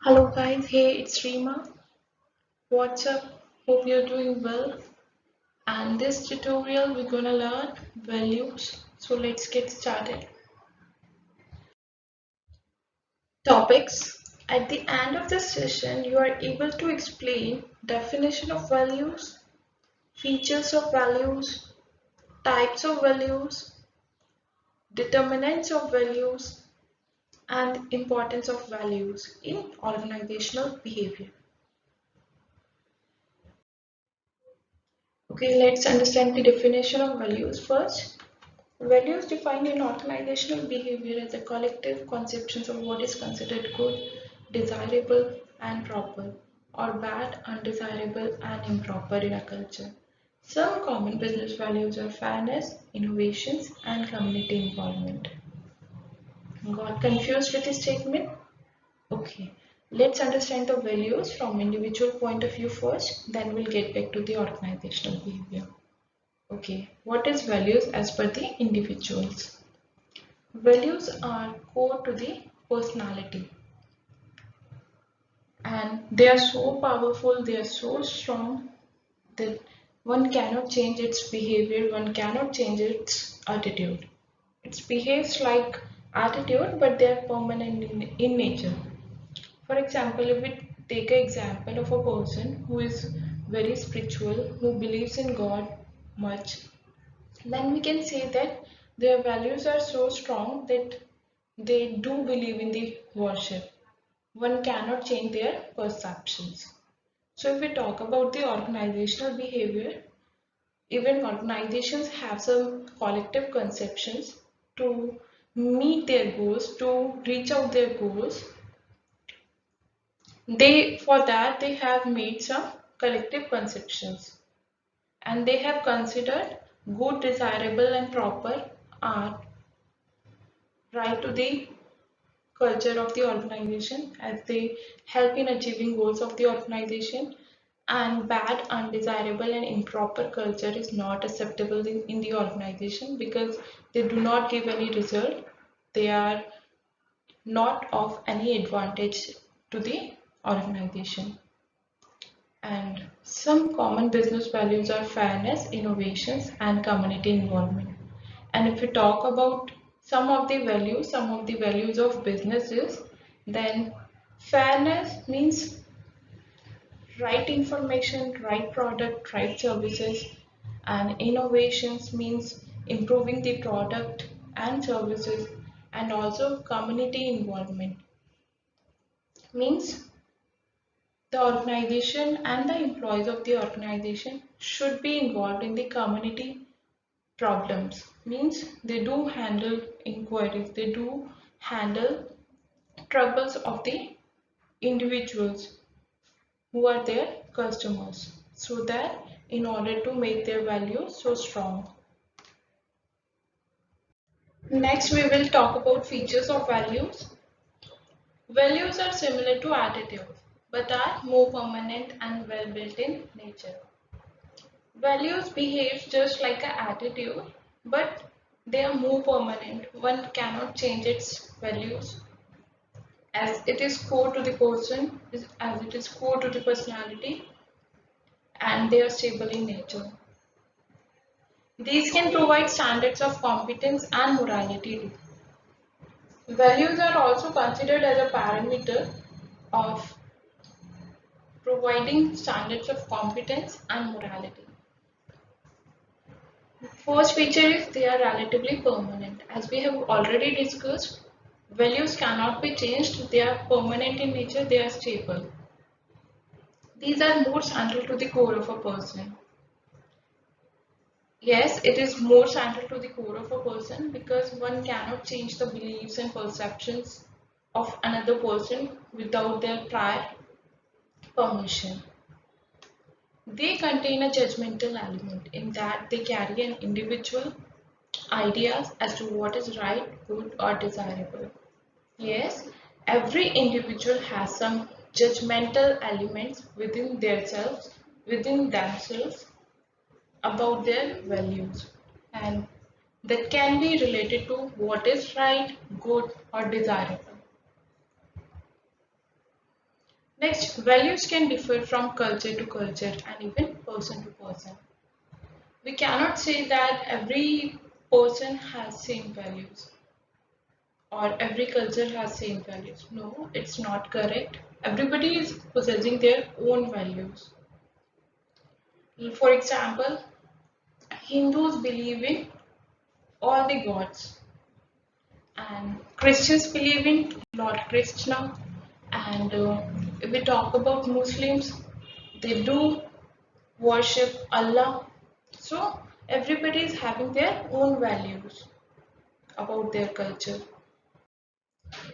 Hello guys, hey, it's Rima. What's up? Hope you're doing well. And this tutorial we're gonna learn values. So let's get started. Topics. At the end of this session, you are able to explain definition of values, features of values, types of values, determinants of values, and importance of values in organizational behavior. Okay, let's understand the definition of values first. Values define an organizational behavior as a collective conceptions of what is considered good, desirable, and proper, or bad, undesirable, and improper in a culture. Some common business values are fairness, innovations, and community involvement. Got confused with this statement? Okay, let's understand the values from individual point of view first, then we'll get back to the organizational behavior. Okay, what is values as per the individuals? Values are core to the personality and they are so powerful, they are so strong that one cannot change its behavior, one cannot change its attitude. It behaves like attitude, but they are permanent in nature. For example, if we take an example of a person who is very spiritual, who believes in God much, then we can say that their values are so strong that they do believe in the worship. One cannot change their perceptions. So if we talk about the organizational behavior, even organizations have some collective conceptions to meet their goals, to reach out their goals. For that they have made some collective conceptions and they have considered good, desirable and proper are right to the culture of the organization as they help in achieving goals of the organization, and bad, undesirable and improper culture is not acceptable in the organization because they do not give any result. They are not of any advantage to the organization. And some common business values are fairness, innovations and community involvement. And if we talk about some of the values of businesses, then fairness means right information, right product, right services, and innovations means improving the product and services, and also community involvement means the organization and the employees of the organization should be involved in the community problems, means they do handle inquiries, they do handle troubles of the individuals who are their customers, so that in order to make their value so strong. Next we will talk about features of values. Values are similar to attitudes but are more permanent and well built in nature. Values behave just like an attitude, but they are more permanent. One cannot change its values as it is core to the person, as it is core to the personality, and they are stable in nature. These can provide standards of competence and morality. Values are also considered as a parameter of providing standards of competence and morality. First feature is they are relatively permanent. As we have already discussed, values cannot be changed. They are permanent in nature, they are stable. These are more central to the core of a person. Yes, it is more central to the core of a person because one cannot change the beliefs and perceptions of another person without their prior permission. They contain a judgmental element in that they carry an individual ideas as to what is right, good, or desirable. Yes, every individual has some judgmental elements within themselves about their values, and that can be related to what is right, good, or desirable. Next, values can differ from culture to culture and even person to person. We cannot say that every person has same values or every culture has same values. No, it's not correct. Everybody is possessing their own values. For example, Hindus believe in all the gods, and Christians believe in Lord Krishna. And if we talk about Muslims, they do worship Allah. So everybody is having their own values about their culture.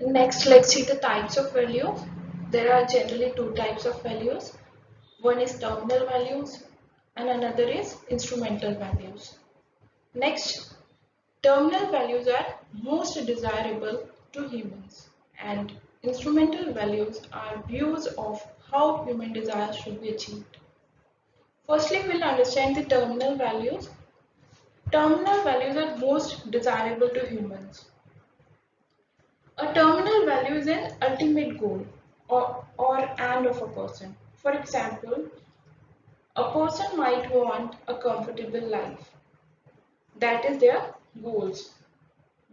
Next, let's see the types of values. There are generally two types of values. One is terminal values and another is instrumental values. Next, terminal values are most desirable to humans, and instrumental values are views of how human desires should be achieved. Firstly, we'll understand the terminal values. Terminal values are most desirable to humans. A terminal value is an ultimate goal or end of a person. For example, a person might want a comfortable life. That is their goals.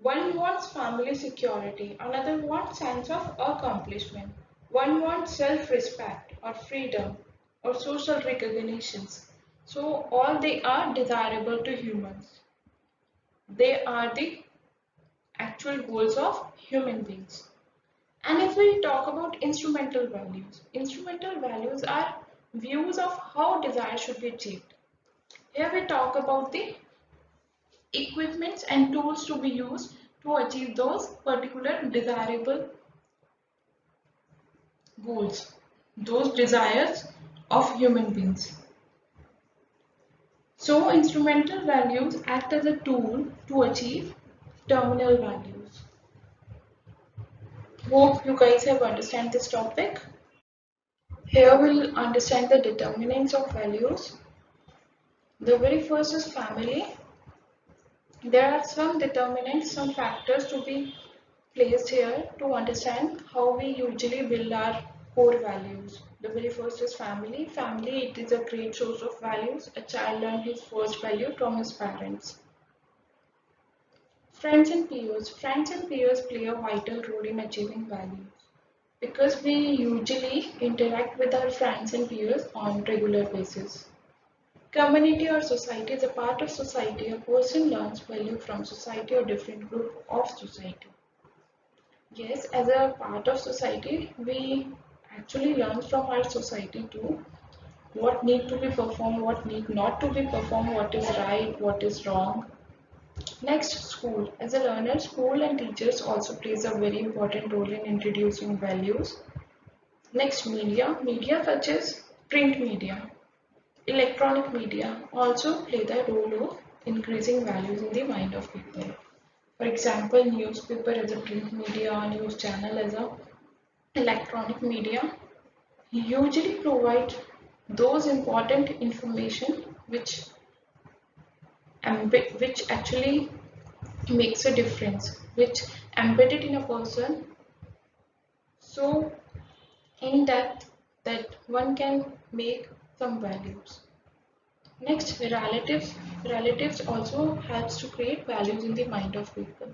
One wants family security, another wants sense of accomplishment. One wants self-respect or freedom or social recognitions. So all they are desirable to humans. They are the actual goals of human beings. And if we talk about instrumental values are views of how desire should be achieved. Here we talk about the equipments and tools to be used to achieve those particular desirable goals, those desires of human beings. So instrumental values act as a tool to achieve terminal values. Hope you guys have understand this topic. Here we'll understand the determinants of values. The very first is family. There are some determinants, some factors to be placed here to understand how we usually build our core values. The very first is family. Family, it is a great source of values. A child learns his first value from his parents. Friends and peers. Friends and peers play a vital role in achieving values because we usually interact with our friends and peers on regular basis. Community or society is a part of society. A person learns value from society or different group of society. Yes, as a part of society, we actually learn from our society too. What need to be performed, what need not to be performed, what is right, what is wrong. Next, school. As a learner, school and teachers also plays a very important role in introducing values. Next, media. Media such as print media, electronic media also play the role of increasing values in the mind of people. For example, newspaper as a print media, news channel as a electronic media usually provide those important information which actually makes a difference, which embedded in a person so in depth that one can make some values. Next, relatives. Relatives also helps to create values in the mind of people.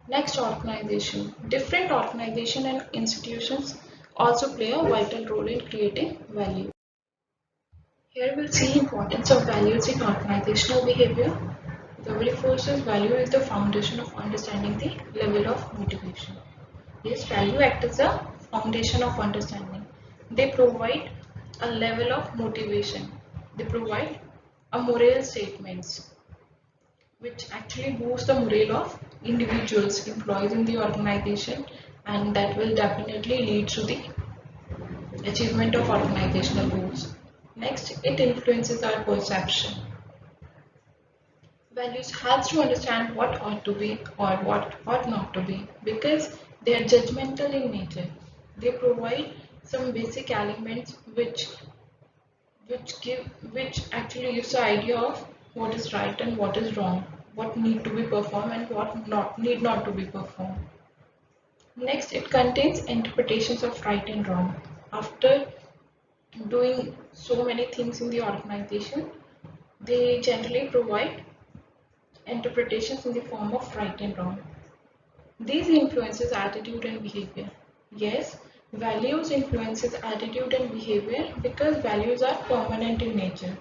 Next, organization. Different organization and institutions also play a vital role in creating value. Here we'll see importance of values in organizational behavior. The very first is value is the foundation of understanding the level of motivation. Yes, value act as a foundation of understanding. They provide a level of motivation. They provide a moral statements which actually boost the morale of individuals, employees in the organization, and that will definitely lead to the achievement of organizational goals. Next, it influences our perception. Values helps to understand what ought to be or what ought not to be because they are judgmental in nature. They provide some basic elements which actually gives the idea of what is right and what is wrong, what need to be performed and what not need not to be performed. Next, it contains interpretations of right and wrong. after doing so many things in the organization, they generally provide interpretations in the form of right and wrong. These influences attitude and behavior. Yes, values influences attitude and behavior because values are permanent in nature.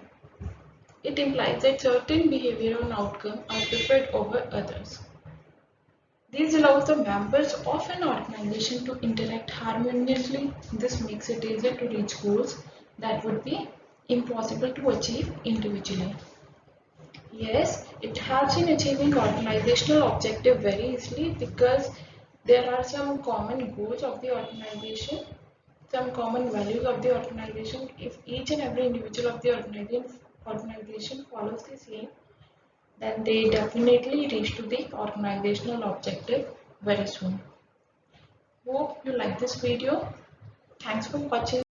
It implies that certain behavior and outcome are preferred over others. This allows the members of an organization to interact harmoniously. This makes it easier to reach goals that would be impossible to achieve individually. Yes, it helps in achieving organizational objective very easily because there are some common goals of the organization, some common values of the organization. If each and every individual of the organization follows the same, then they definitely reach to the organizational objective very soon. Hope you like this video. Thanks for watching.